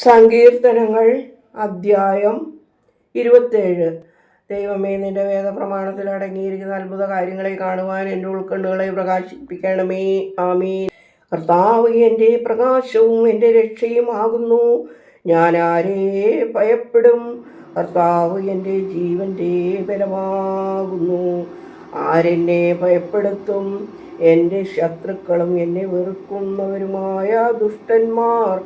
സങ്കീർത്തനങ്ങൾ അദ്ധ്യായം 27. ദൈവമേ, നിന്റെ വേദപ്രമാണത്തിൽ അടങ്ങിയിരിക്കുന്ന അത്ഭുത കാര്യങ്ങളെ കാണുവാൻ എൻ്റെ ഉൾക്കണ്ണുകളെ പ്രകാശിപ്പിക്കണമേ. ആമീൻ. കർത്താവ് എൻ്റെ പ്രകാശവും എൻ്റെ രക്ഷയും ആകുന്നു. ഞാൻ ആരെ ഭയപ്പെടും? കർത്താവ് എൻ്റെ ജീവൻ്റെ ബലമാകുന്നു. ആരെന്നെ ഭയപ്പെടുത്തും? എൻ്റെ ശത്രുക്കളും എന്നെ വെറുക്കുന്നവരുമായ ദുഷ്ടന്മാർ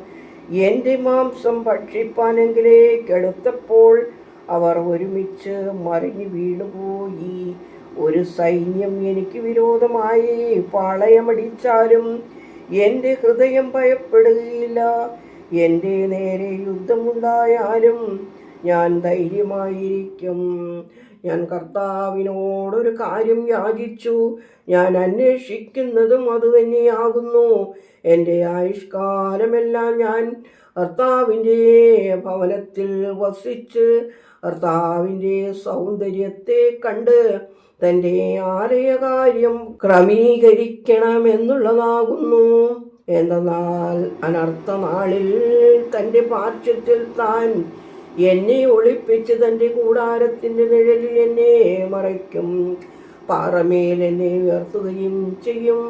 എൻ്റെ മാംസം ഭക്ഷിപ്പാനെങ്കിലേക്കെടുത്തപ്പോൾ അവർ ഒരുമിച്ച് മറിഞ്ഞു വീണുപോയി. ഒരു സൈന്യം എനിക്ക് വിരോധമായി പാളയമടിച്ചാലും എൻ്റെ ഹൃദയം ഭയപ്പെടുകയില്ല. എൻ്റെ നേരെ യുദ്ധമുണ്ടായാലും ഞാൻ ധൈര്യമായിരിക്കും. ഞാൻ കർത്താവിനോടൊരു കാര്യം യാചിച്ചു, ഞാൻ അന്വേഷിക്കുന്നതും അതുതന്നെയാകുന്നു. എൻ്റെ ആയുഷ്കാലമെല്ലാം ഞാൻ കർത്താവിൻ്റെ ഭവനത്തിൽ വസിച്ച് കർത്താവിൻ്റെ സൗന്ദര്യത്തെ കണ്ട് തൻ്റെ ആലയകാര്യം ക്രമീകരിക്കണമെന്നുള്ളതാകുന്നു. എന്തെന്നാൽ അനർത്ഥനാളിൽ തൻ്റെ പാർശ്വത്തിൽ താൻ എന്നെ ഒളിപ്പിച്ച് തൻ്റെ കൂടാരത്തിൻ്റെ നിഴലിൽ എന്നെ മറയ്ക്കും. പാറമേൽ എന്നെ ഉയർത്തുകയും ചെയ്യും.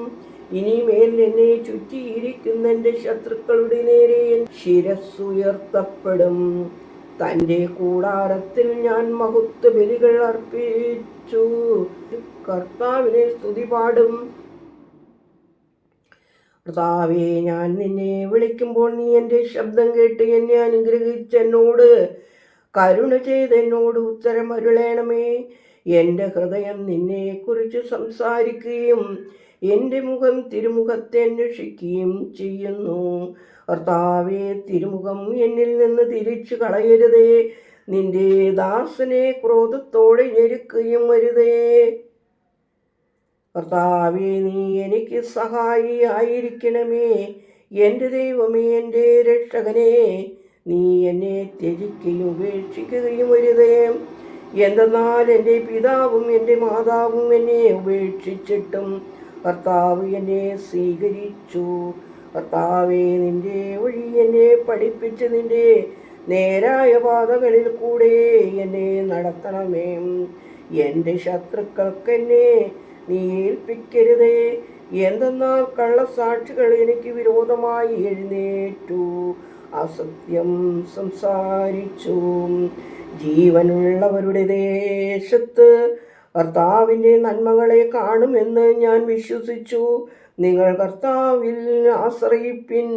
ഇനിമേൽ എന്നെ ചുറ്റിയിരിക്കുന്ന എൻ്റെ ശത്രുക്കളുടെ നേരെ ശിരസ്സുയർത്തപ്പെടും. തൻ്റെ കൂടാരത്തിൽ ഞാൻ മഹത്വ ബലികൾ അർപ്പിച്ചു കർത്താവിനെ സ്തുതി പാടും. കർത്താവേ, ഞാൻ നിന്നെ വിളിക്കുമ്പോൾ നീ എൻ്റെ ശബ്ദം കേട്ട് എന്നെ അനുഗ്രഹിച്ച് എന്നോട് കരുണ ചെയ്ത് എന്നോട് ഉത്തരം അരുളേണമേ. എൻ്റെ ഹൃദയം നിന്നെക്കുറിച്ച് സംസാരിക്കുകയും എൻ്റെ മുഖം തിരുമുഖത്തെ അന്വേഷിക്കുകയും ചെയ്യുന്നു. കർത്താവേ, തിരുമുഖം എന്നിൽ നിന്ന് തിരിച്ചു കളയരുതേ. നിന്റെ ദാസനെ ക്രോധത്തോടെ ഞെരുക്കുകയും വരുതേ. കർത്താവേ, നീ എനിക്ക് സഹായി ആയിരിക്കണമേ. എൻ്റെ ദൈവമേ, എൻ്റെ രക്ഷകനെ, നീ എന്നെ ത്യജിക്കുകയും ഉപേക്ഷിക്കുകയും വരുതേ. എന്തെന്നാൽ എൻ്റെ പിതാവും എൻ്റെ മാതാവും എന്നെ ഉപേക്ഷിച്ചിട്ടും കർത്താവ് എന്നെ സ്വീകരിച്ചു. കർത്താവേ, നിൻ്റെ വഴി എന്നെ പഠിപ്പിച്ച് നിൻ്റെ നേരായ പാതകളിൽ കൂടെ എന്നെ നടത്തണമേ. എൻ്റെ ശത്രുക്കൾക്ക് എന്നെ നീ ഏൽപ്പിക്കരുതേ. എന്തെന്നാൽ കള്ളസാക്ഷികൾ എനിക്ക് വിരോധമായി എഴുന്നേറ്റു, അസത്യം സംസാരിച്ചു. ജീവനുള്ളവരുടെ ദേശത്ത് കർത്താവിൻ്റെ നന്മകളെ കാണുമെന്ന് ഞാൻ വിശ്വസിച്ചു. നിങ്ങൾ കർത്താവിൽ ആശ്രയിപ്പിൻ,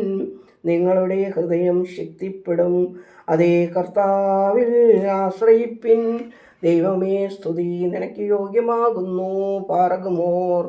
നിങ്ങളുടെ ഹൃദയം ശക്തിപ്പെടും. അതേ, കർത്താവിൽ ആശ്രയിപ്പിൻ. ദൈവമേ, സ്തുതി നിനക്ക് യോഗ്യമാകുന്നു. പാറകുമോർ.